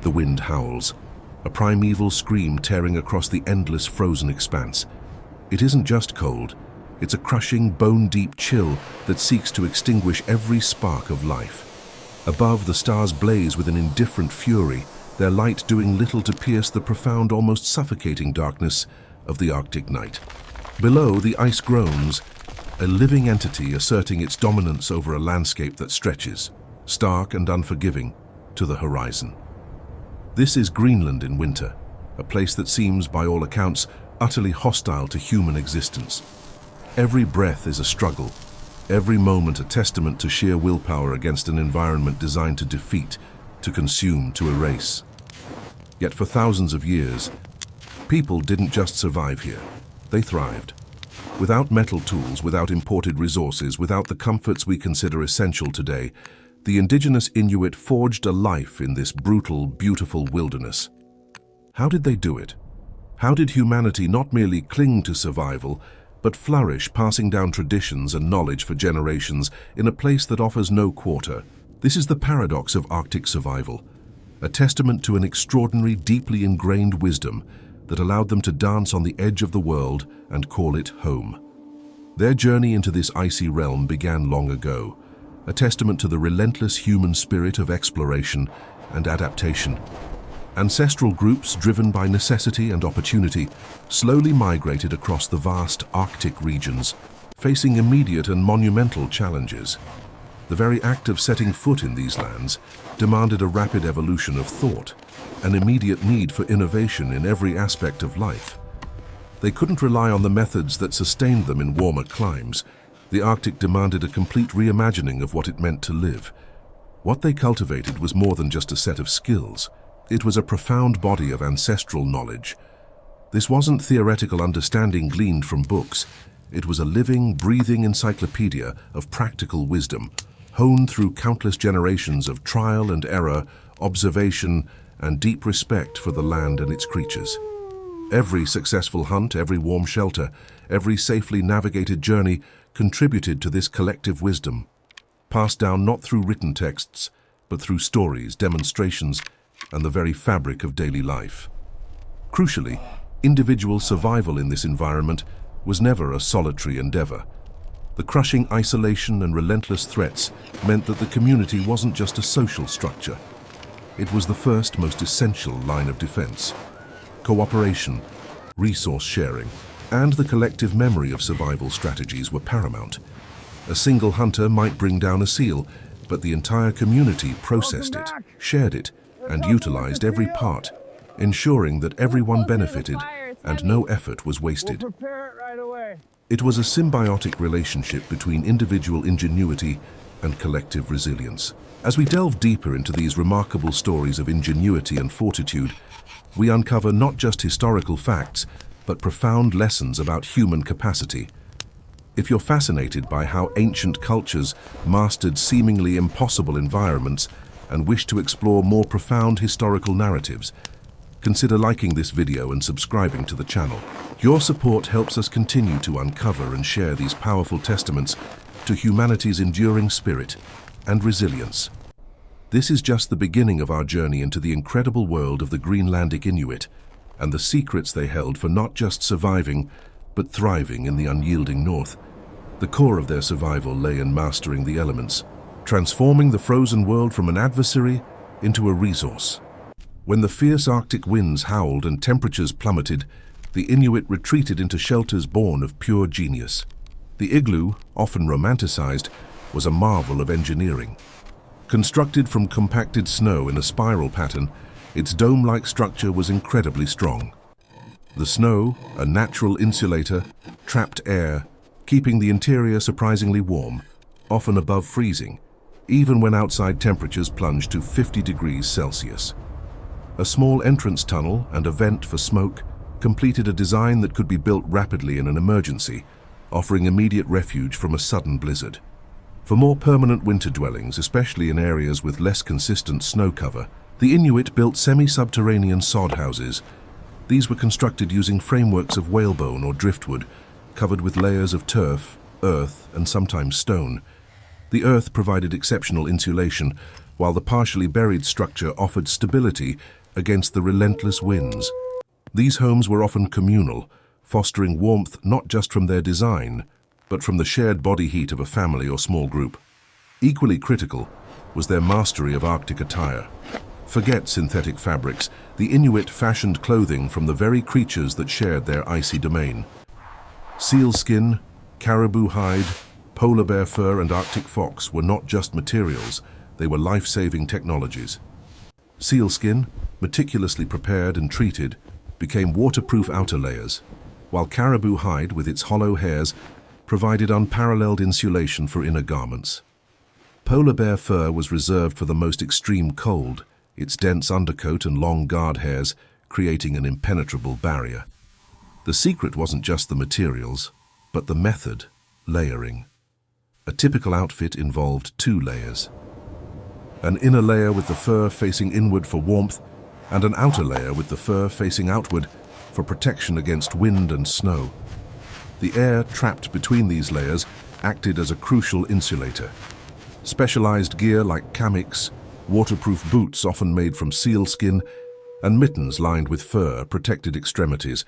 The wind howls, a primeval scream tearing across the endless frozen expanse. It isn't just cold, it's a crushing, bone-deep chill that seeks to extinguish every spark of life. Above, the stars blaze with an indifferent fury, their light doing little to pierce the profound, almost suffocating darkness of the Arctic night. Below, the ice groans, a living entity asserting its dominance over a landscape that stretches, stark and unforgiving, to the horizon. This is Greenland in winter, a place that seems, by all accounts, utterly hostile to human existence. Every breath is a struggle, every moment a testament to sheer willpower against an environment designed to defeat, to consume, to erase. Yet for thousands of years, people didn't just survive here, they thrived. Without metal tools, without imported resources, without the comforts we consider essential today, the indigenous Inuit forged a life in this brutal, beautiful wilderness. How did they do it? How did humanity not merely cling to survival, but flourish, passing down traditions and knowledge for generations in a place that offers no quarter? This is the paradox of Arctic survival, a testament to an extraordinary, deeply ingrained wisdom that allowed them to dance on the edge of the world and call it home. Their journey into this icy realm began long ago, a testament to the relentless human spirit of exploration and adaptation. Ancestral groups, driven by necessity and opportunity, slowly migrated across the vast Arctic regions, facing immediate and monumental challenges. The very act of setting foot in these lands demanded a rapid evolution of thought, an immediate need for innovation in every aspect of life. They couldn't rely on the methods that sustained them in warmer climes. The Arctic demanded a complete reimagining of what it meant to live. What they cultivated was more than just a set of skills. It was a profound body of ancestral knowledge. This wasn't theoretical understanding gleaned from books. It was a living, breathing encyclopedia of practical wisdom, honed through countless generations of trial and error, observation, and deep respect for the land and its creatures. Every successful hunt, every warm shelter, every safely navigated journey contributed to this collective wisdom, passed down not through written texts, but through stories, demonstrations, and the very fabric of daily life. Crucially, individual survival in this environment was never a solitary endeavor. The crushing isolation and relentless threats meant that the community wasn't just a social structure. It was the first, most essential line of defense. Cooperation, resource sharing, and the collective memory of survival strategies were paramount. A single hunter might bring down a seal, but the entire community processed it, shared it, and utilized every part, ensuring that everyone benefited and no effort was wasted. It was a symbiotic relationship between individual ingenuity and collective resilience. As we delve deeper into these remarkable stories of ingenuity and fortitude, we uncover not just historical facts, but profound lessons about human capacity. If you're fascinated by how ancient cultures mastered seemingly impossible environments and wish to explore more profound historical narratives, consider liking this video and subscribing to the channel. Your support helps us continue to uncover and share these powerful testaments to humanity's enduring spirit and resilience. This is just the beginning of our journey into the incredible world of the Greenlandic Inuit and the secrets they held for not just surviving, but thriving in the unyielding north. The core of their survival lay in mastering the elements, transforming the frozen world from an adversary into a resource. When the fierce Arctic winds howled and temperatures plummeted, the Inuit retreated into shelters born of pure genius. The igloo, often romanticized, was a marvel of engineering. Constructed from compacted snow in a spiral pattern, its dome-like structure was incredibly strong. The snow, a natural insulator, trapped air, keeping the interior surprisingly warm, often above freezing, even when outside temperatures plunged to 50 degrees Celsius. A small entrance tunnel and a vent for smoke completed a design that could be built rapidly in an emergency, offering immediate refuge from a sudden blizzard. For more permanent winter dwellings, especially in areas with less consistent snow cover, the Inuit built semi-subterranean sod houses. These were constructed using frameworks of whalebone or driftwood, covered with layers of turf, earth, and sometimes stone. The earth provided exceptional insulation, while the partially buried structure offered stability against the relentless winds. These homes were often communal, fostering warmth not just from their design, but from the shared body heat of a family or small group. Equally critical was their mastery of Arctic attire. Forget synthetic fabrics, the Inuit fashioned clothing from the very creatures that shared their icy domain. Seal skin, caribou hide, polar bear fur and Arctic fox were not just materials, they were life-saving technologies. Seal skin, meticulously prepared and treated, became waterproof outer layers, while caribou hide with its hollow hairs provided unparalleled insulation for inner garments. Polar bear fur was reserved for the most extreme cold, its dense undercoat and long guard hairs creating an impenetrable barrier. The secret wasn't just the materials, but the method, layering. A typical outfit involved 2 layers. An inner layer with the fur facing inward for warmth, and an outer layer with the fur facing outward for protection against wind and snow. The air trapped between these layers acted as a crucial insulator. Specialized gear like kamiks, waterproof boots often made from seal skin, and mittens lined with fur protected extremities,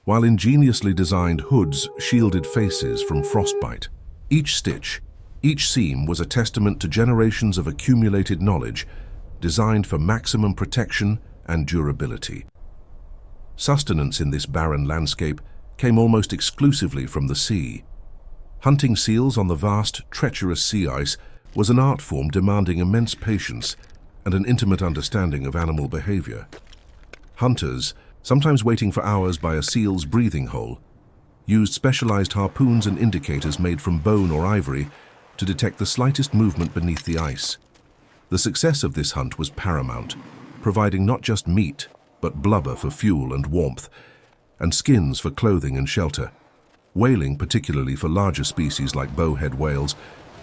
while ingeniously designed hoods shielded faces from frostbite. Each stitch, each seam was a testament to generations of accumulated knowledge, designed for maximum protection and durability. Sustenance in this barren landscape came almost exclusively from the sea. Hunting seals on the vast, treacherous sea ice was an art form demanding immense patience and an intimate understanding of animal behavior. Hunters, sometimes waiting for hours by a seal's breathing hole, used specialized harpoons and indicators made from bone or ivory to detect the slightest movement beneath the ice. The success of this hunt was paramount, providing not just meat, but blubber for fuel and warmth, and skins for clothing and shelter. Whaling, particularly for larger species like bowhead whales,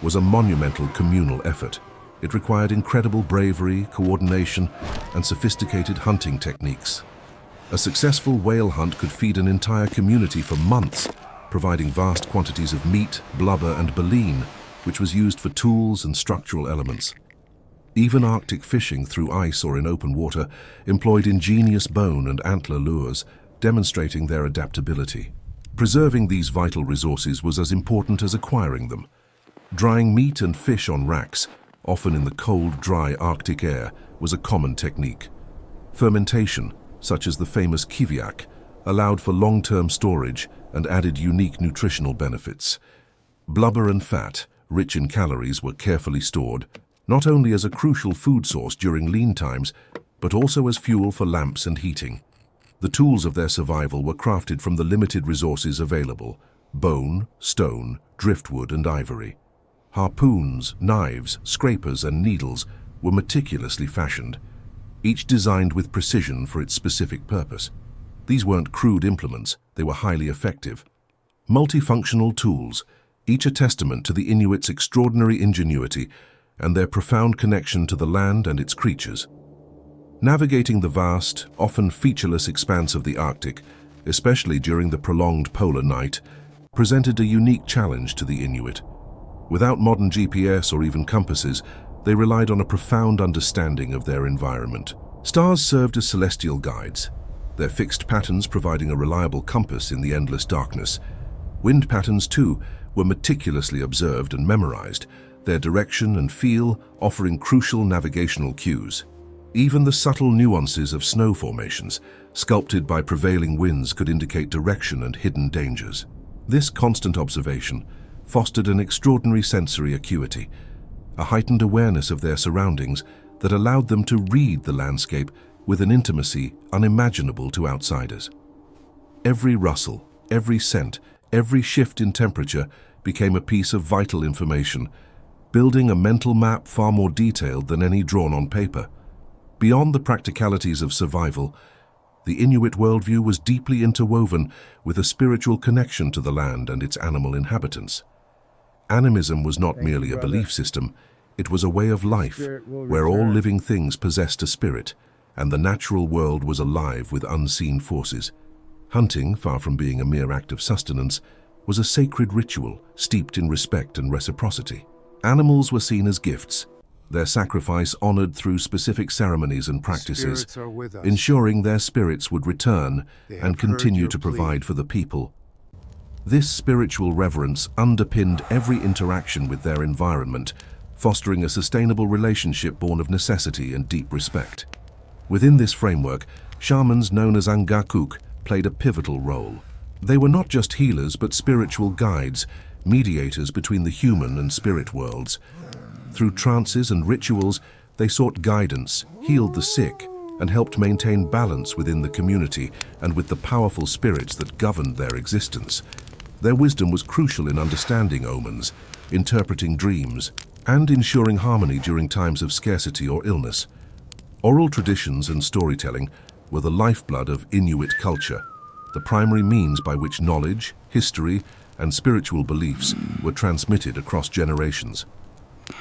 was a monumental communal effort. It required incredible bravery, coordination, and sophisticated hunting techniques. A successful whale hunt could feed an entire community for months, providing vast quantities of meat, blubber, and baleen, which was used for tools and structural elements. Even Arctic fishing through ice or in open water employed ingenious bone and antler lures, demonstrating their adaptability. Preserving these vital resources was as important as acquiring them. Drying meat and fish on racks, often in the cold, dry Arctic air, was a common technique. Fermentation, such as the famous kiviak, allowed for long-term storage and added unique nutritional benefits. Blubber and fat, rich in calories, were carefully stored, not only as a crucial food source during lean times, but also as fuel for lamps and heating. The tools of their survival were crafted from the limited resources available: bone, stone, driftwood, and ivory. Harpoons, knives, scrapers, and needles were meticulously fashioned, each designed with precision for its specific purpose. These weren't crude implements, they were highly effective. Multifunctional tools, each a testament to the Inuits' extraordinary ingenuity and their profound connection to the land and its creatures. Navigating the vast, often featureless expanse of the Arctic, especially during the prolonged polar night, presented a unique challenge to the Inuit. Without modern GPS or even compasses, they relied on a profound understanding of their environment. Stars served as celestial guides, their fixed patterns providing a reliable compass in the endless darkness. Wind patterns, too, were meticulously observed and memorized, their direction and feel offering crucial navigational cues. Even the subtle nuances of snow formations, sculpted by prevailing winds, could indicate direction and hidden dangers. This constant observation fostered an extraordinary sensory acuity, a heightened awareness of their surroundings that allowed them to read the landscape with an intimacy unimaginable to outsiders. Every rustle, every scent, every shift in temperature became a piece of vital information, building a mental map far more detailed than any drawn on paper. Beyond the practicalities of survival, the Inuit worldview was deeply interwoven with a spiritual connection to the land and its animal inhabitants. Animism was not merely a belief system, it was a way of life, where all living things possessed a spirit, and the natural world was alive with unseen forces. Hunting, far from being a mere act of sustenance, was a sacred ritual steeped in respect and reciprocity. Animals were seen as gifts, their sacrifice honored through specific ceremonies and practices, Spirits are with us. ensuring their spirits would return They have and heard continue your to plea. provide for the people. This spiritual reverence underpinned every interaction with their environment, fostering a sustainable relationship born of necessity and deep respect. Within this framework, shamans known as Angakuk played a pivotal role. They were not just healers but spiritual guides, mediators between the human and spirit worlds. Through trances and rituals, they sought guidance, healed the sick, and helped maintain balance within the community and with the powerful spirits that governed their existence. Their wisdom was crucial in understanding omens, interpreting dreams, and ensuring harmony during times of scarcity or illness. Oral traditions and storytelling were the lifeblood of Inuit culture, the primary means by which knowledge, history, and spiritual beliefs were transmitted across generations.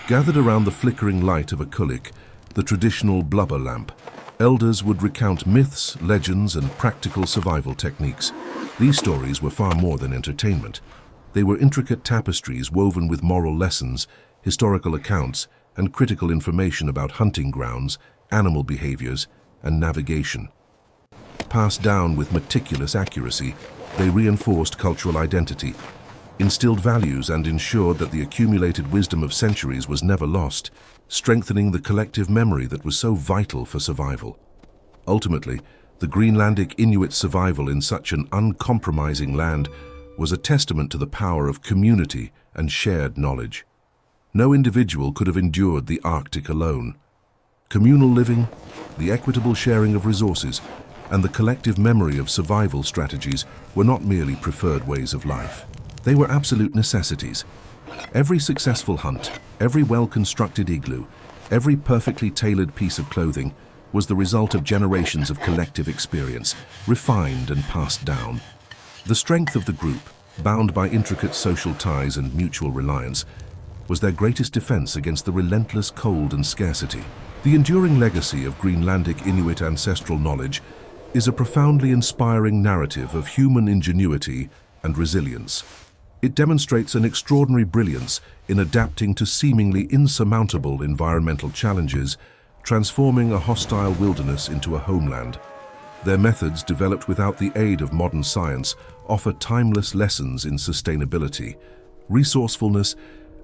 Gathered around the flickering light of a kulik, the traditional blubber lamp, elders would recount myths, legends, and practical survival techniques. These stories were far more than entertainment. They were intricate tapestries woven with moral lessons, historical accounts, and critical information about hunting grounds, animal behaviors, and navigation. Passed down with meticulous accuracy, they reinforced cultural identity, instilled values, and ensured that the accumulated wisdom of centuries was never lost, strengthening the collective memory that was so vital for survival. Ultimately, the Greenlandic Inuit survival in such an uncompromising land was a testament to the power of community and shared knowledge. No individual could have endured the Arctic alone. Communal living, the equitable sharing of resources, and the collective memory of survival strategies were not merely preferred ways of life. They were absolute necessities. Every successful hunt, every well-constructed igloo, every perfectly tailored piece of clothing was the result of generations of collective experience, refined and passed down. The strength of the group, bound by intricate social ties and mutual reliance, was their greatest defense against the relentless cold and scarcity. The enduring legacy of Greenlandic Inuit ancestral knowledge is a profoundly inspiring narrative of human ingenuity and resilience. It demonstrates an extraordinary brilliance in adapting to seemingly insurmountable environmental challenges, transforming a hostile wilderness into a homeland. Their methods, developed without the aid of modern science, offer timeless lessons in sustainability, resourcefulness,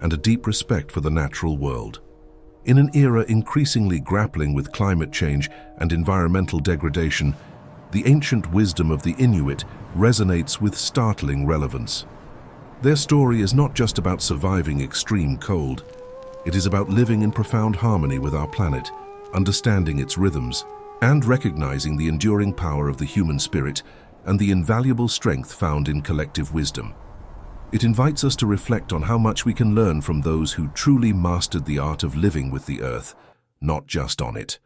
and a deep respect for the natural world. In an era increasingly grappling with climate change and environmental degradation, the ancient wisdom of the Inuit resonates with startling relevance. Their story is not just about surviving extreme cold. It is about living in profound harmony with our planet, understanding its rhythms, and recognizing the enduring power of the human spirit and the invaluable strength found in collective wisdom. It invites us to reflect on how much we can learn from those who truly mastered the art of living with the earth, not just on it.